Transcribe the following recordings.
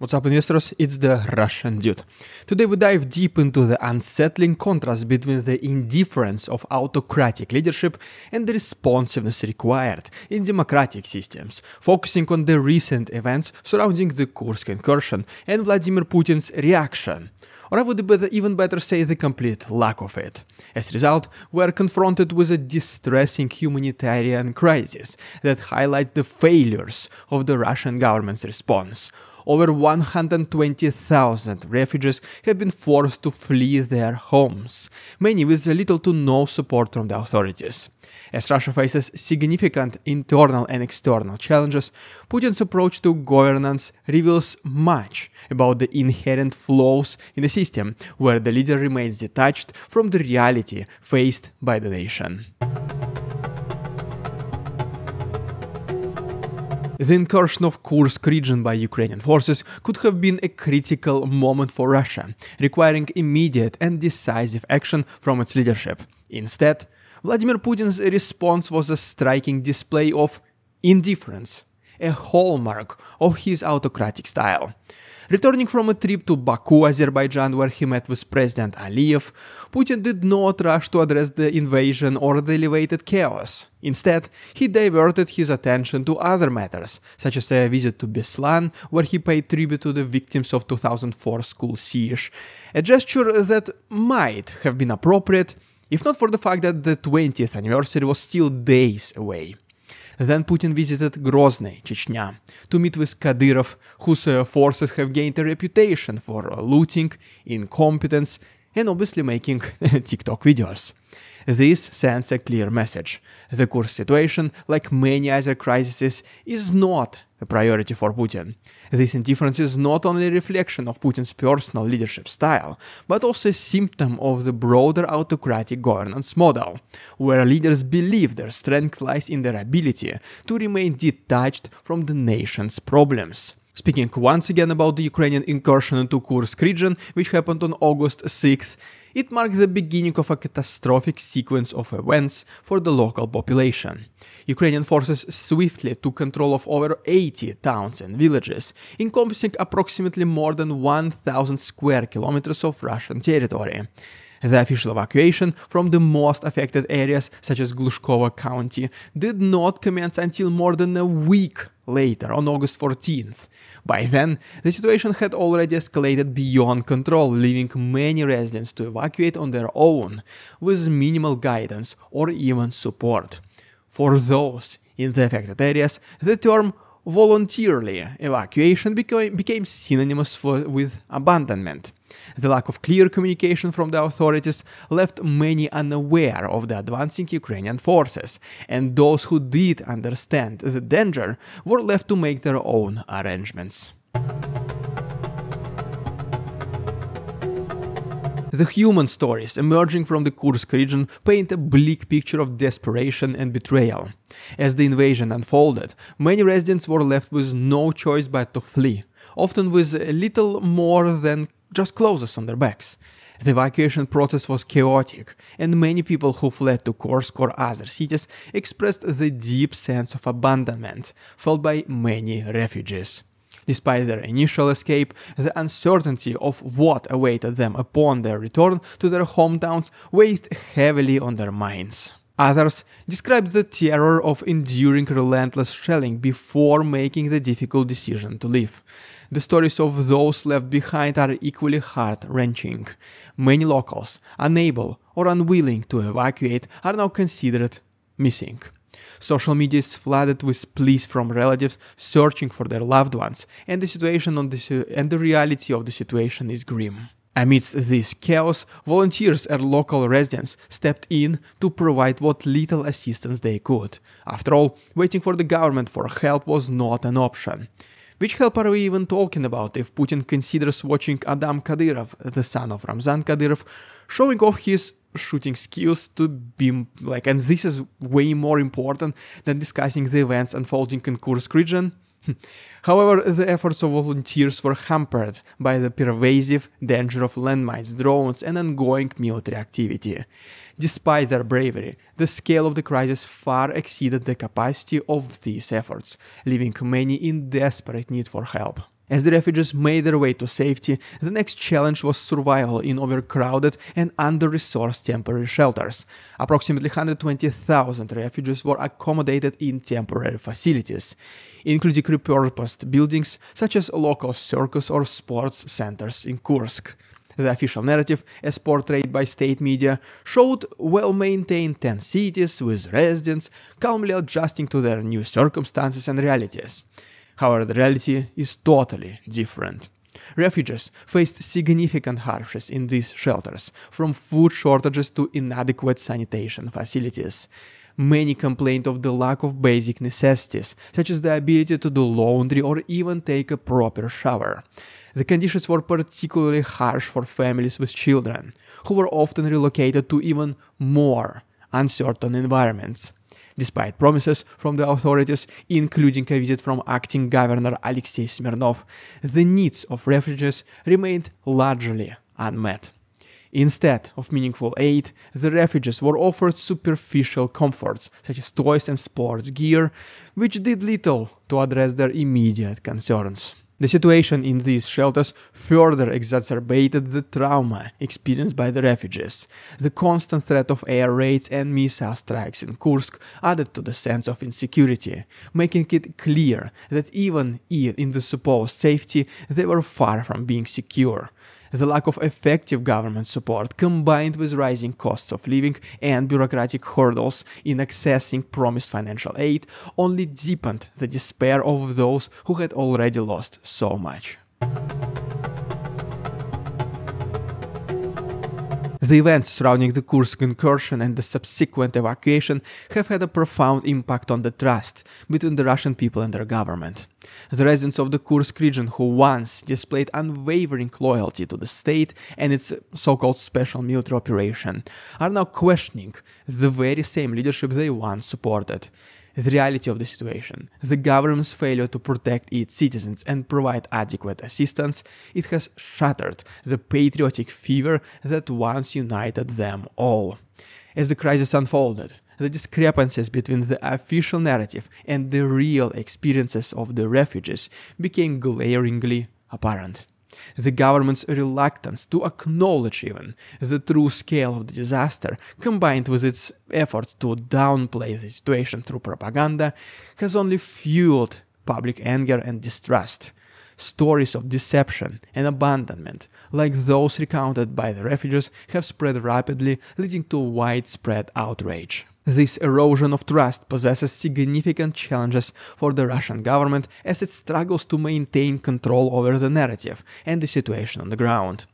What's up, investors? It's the Russian dude. Today we dive deep into the unsettling contrast between the indifference of autocratic leadership and the responsiveness required in democratic systems, focusing on the recent events surrounding the Kursk incursion and Vladimir Putin's reaction. Or I would even better say the complete lack of it. As a result, we are confronted with a distressing humanitarian crisis that highlights the failures of the Russian government's response. Over 120,000 refugees have been forced to flee their homes, many with little to no support from the authorities. As Russia faces significant internal and external challenges, Putin's approach to governance reveals much about the inherent flaws in the system, where the leader remains detached from the reality faced by the nation. The incursion of Kursk region by Ukrainian forces could have been a critical moment for Russia, requiring immediate and decisive action from its leadership. Instead, Vladimir Putin's response was a striking display of indifference, a hallmark of his autocratic style. Returning from a trip to Baku, Azerbaijan, where he met with President Aliyev, Putin did not rush to address the invasion or the elevated chaos. Instead, he diverted his attention to other matters, such as a visit to Beslan, where he paid tribute to the victims of 2004 school siege, a gesture that might have been appropriate if not for the fact that the 20th anniversary was still days away. Then Putin visited Grozny, Chechnya, to meet with Kadyrov, whose forces have gained a reputation for looting, incompetence, and obviously making TikTok videos. This sends a clear message. The Kursk situation, like many other crises, is not a priority for Putin. This indifference is not only a reflection of Putin's personal leadership style, but also a symptom of the broader autocratic governance model, where leaders believe their strength lies in their ability to remain detached from the nation's problems. Speaking once again about the Ukrainian incursion into Kursk region, which happened on August 6th, it marked the beginning of a catastrophic sequence of events for the local population. Ukrainian forces swiftly took control of over 80 towns and villages, encompassing approximately more than 1,000 square kilometers of Russian territory. The official evacuation from the most affected areas, such as Glushkovo County, did not commence until more than a week later, on August 14th. By then, the situation had already escalated beyond control, leaving many residents to evacuate on their own, with minimal guidance or even support. For those in the affected areas, the term voluntarily evacuation became synonymous with abandonment. The lack of clear communication from the authorities left many unaware of the advancing Ukrainian forces, and those who did understand the danger were left to make their own arrangements. The human stories emerging from the Kursk region paint a bleak picture of desperation and betrayal. As the invasion unfolded, many residents were left with no choice but to flee, often with little more than just clothes on their backs. The evacuation process was chaotic, and many people who fled to Kursk or other cities expressed the deep sense of abandonment felt by many refugees. Despite their initial escape, the uncertainty of what awaited them upon their return to their hometowns weighed heavily on their minds. Others described the terror of enduring relentless shelling before making the difficult decision to leave. The stories of those left behind are equally heart-wrenching. Many locals, unable or unwilling to evacuate, are now considered missing. Social media is flooded with pleas from relatives searching for their loved ones, and the reality of the situation is grim. Amidst this chaos, volunteers and local residents stepped in to provide what little assistance they could. After all, waiting for the government for help was not an option. Which help are we even talking about if Putin considers watching Adam Kadyrov, the son of Ramzan Kadyrov, showing off his shooting skills to be and this is way more important than discussing the events unfolding in Kursk region? However, the efforts of volunteers were hampered by the pervasive danger of landmines, drones, and ongoing military activity. Despite their bravery, the scale of the crisis far exceeded the capacity of these efforts, leaving many in desperate need for help. As the refugees made their way to safety, the next challenge was survival in overcrowded and under-resourced temporary shelters. Approximately 120,000 refugees were accommodated in temporary facilities, including repurposed buildings such as local circus or sports centers in Kursk. The official narrative, as portrayed by state media, showed well-maintained tent cities with residents calmly adjusting to their new circumstances and realities. However, the reality is totally different. Refugees faced significant hardships in these shelters, from food shortages to inadequate sanitation facilities. Many complained of the lack of basic necessities, such as the ability to do laundry or even take a proper shower. The conditions were particularly harsh for families with children, who were often relocated to even more uncertain environments. Despite promises from the authorities, including a visit from acting governor Alexei Smirnov, the needs of refugees remained largely unmet. Instead of meaningful aid, the refugees were offered superficial comforts such as toys and sports gear, which did little to address their immediate concerns. The situation in these shelters further exacerbated the trauma experienced by the refugees. The constant threat of air raids and missile strikes in Kursk added to the sense of insecurity, making it clear that even in the supposed safety, they were far from being secure. The lack of effective government support, combined with rising costs of living and bureaucratic hurdles in accessing promised financial aid, only deepened the despair of those who had already lost so much. The events surrounding the Kursk incursion and the subsequent evacuation have had a profound impact on the trust between the Russian people and their government. The residents of the Kursk region, who once displayed unwavering loyalty to the state and its so-called special military operation, are now questioning the very same leadership they once supported. The reality of the situation, the government's failure to protect its citizens and provide adequate assistance, it has shattered the patriotic fever that once united them all. As the crisis unfolded, the discrepancies between the official narrative and the real experiences of the refugees became glaringly apparent. The government's reluctance to acknowledge even the true scale of the disaster, combined with its effort to downplay the situation through propaganda, has only fueled public anger and distrust. Stories of deception and abandonment, like those recounted by the refugees, have spread rapidly, leading to widespread outrage. This erosion of trust possesses significant challenges for the Russian government as it struggles to maintain control over the narrative and the situation on the ground.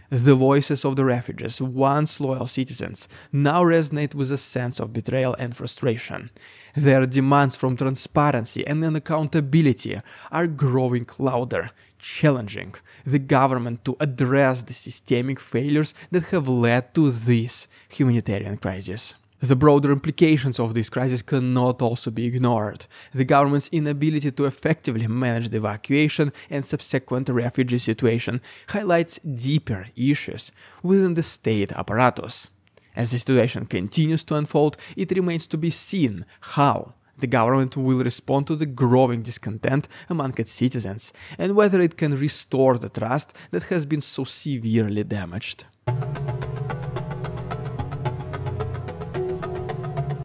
The voices of the refugees, once loyal citizens, now resonate with a sense of betrayal and frustration. Their demands for transparency and accountability are growing louder, challenging the government to address the systemic failures that have led to this humanitarian crisis. The broader implications of this crisis cannot also be ignored. The government's inability to effectively manage the evacuation and subsequent refugee situation highlights deeper issues within the state apparatus. As the situation continues to unfold, it remains to be seen how the government will respond to the growing discontent among its citizens and whether it can restore the trust that has been so severely damaged.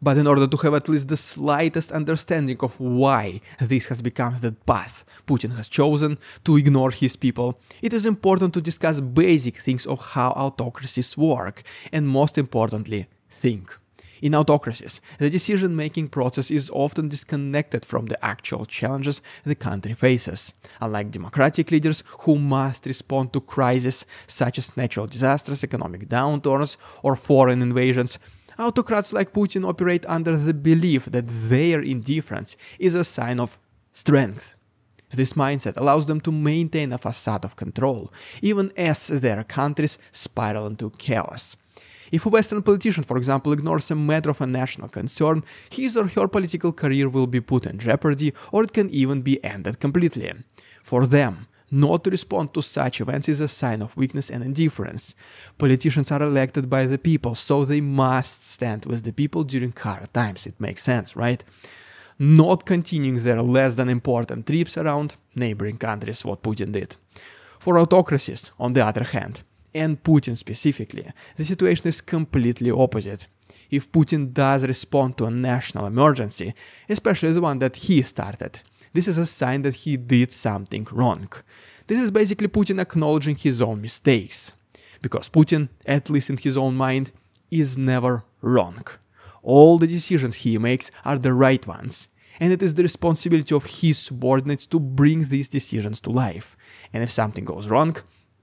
But in order to have at least the slightest understanding of why this has become the path Putin has chosen to ignore his people, it is important to discuss basic things of how autocracies work and, most importantly, think. In autocracies, the decision-making process is often disconnected from the actual challenges the country faces. Unlike democratic leaders who must respond to crises such as natural disasters, economic downturns, or foreign invasions, autocrats like Putin operate under the belief that their indifference is a sign of strength. This mindset allows them to maintain a facade of control, even as their countries spiral into chaos. If a Western politician, for example, ignores a matter of a national concern, his or her political career will be put in jeopardy, or it can even be ended completely. For them, not to respond to such events is a sign of weakness and indifference. Politicians are elected by the people, so they must stand with the people during hard times. It makes sense, right? not continuing their less than important trips around neighboring countries, what Putin did. For autocracies, on the other hand, and Putin specifically, the situation is completely opposite. If Putin does respond to a national emergency, especially the one that he started, this is a sign that he did something wrong. This is basically Putin acknowledging his own mistakes. Because Putin, at least in his own mind, is never wrong. All the decisions he makes are the right ones, and it is the responsibility of his subordinates to bring these decisions to life. And if something goes wrong,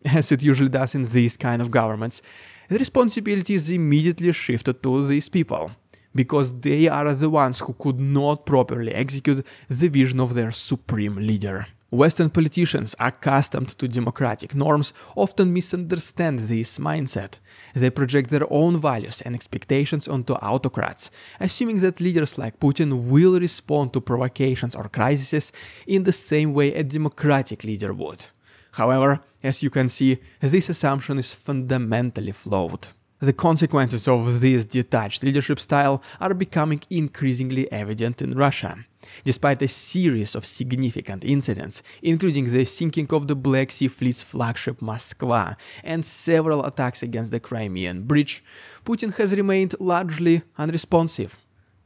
as it usually does in these kind of governments, the responsibility is immediately shifted to these people, because they are the ones who could not properly execute the vision of their supreme leader. Western politicians, accustomed to democratic norms, often misunderstand this mindset. They project their own values and expectations onto autocrats, assuming that leaders like Putin will respond to provocations or crises in the same way a democratic leader would. However, as you can see, this assumption is fundamentally flawed. The consequences of this detached leadership style are becoming increasingly evident in Russia. Despite a series of significant incidents, including the sinking of the Black Sea Fleet's flagship Moskva and several attacks against the Crimean Bridge, Putin has remained largely unresponsive.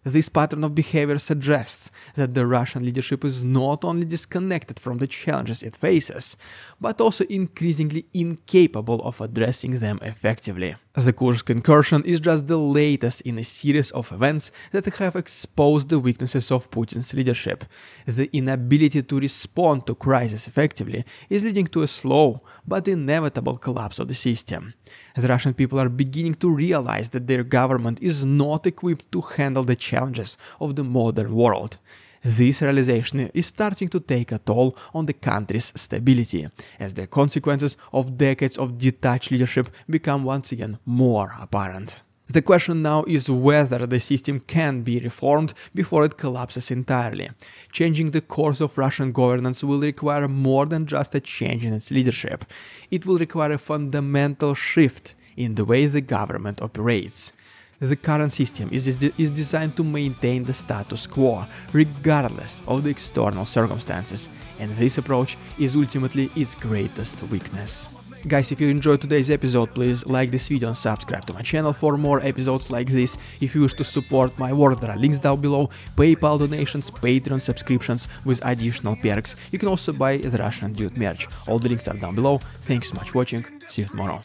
This pattern of behavior suggests that the Russian leadership is not only disconnected from the challenges it faces, but also increasingly incapable of addressing them effectively. The Kursk incursion is just the latest in a series of events that have exposed the weaknesses of Putin's leadership. The inability to respond to crises effectively is leading to a slow but inevitable collapse of the system. The Russian people are beginning to realize that their government is not equipped to handle the challenges of the modern world. This realization is starting to take a toll on the country's stability, as the consequences of decades of detached leadership become once again more apparent. The question now is whether the system can be reformed before it collapses entirely. Changing the course of Russian governance will require more than just a change in its leadership. It will require a fundamental shift in the way the government operates. The current system is designed to maintain the status quo, regardless of the external circumstances, and this approach is ultimately its greatest weakness. Guys, if you enjoyed today's episode, please like this video and subscribe to my channel for more episodes like this. If you wish to support my work, there are links down below, PayPal donations, Patreon subscriptions with additional perks. You can also buy the Russian Dude merch. All the links are down below. Thanks so much for watching. See you tomorrow.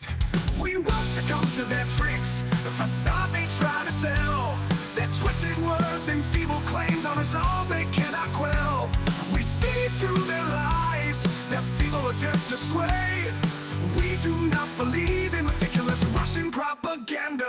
Facade they try to sell, their twisted words and feeble claims on us all they cannot quell. We see through their lies, their feeble attempts to sway. We do not believe in ridiculous Russian propaganda.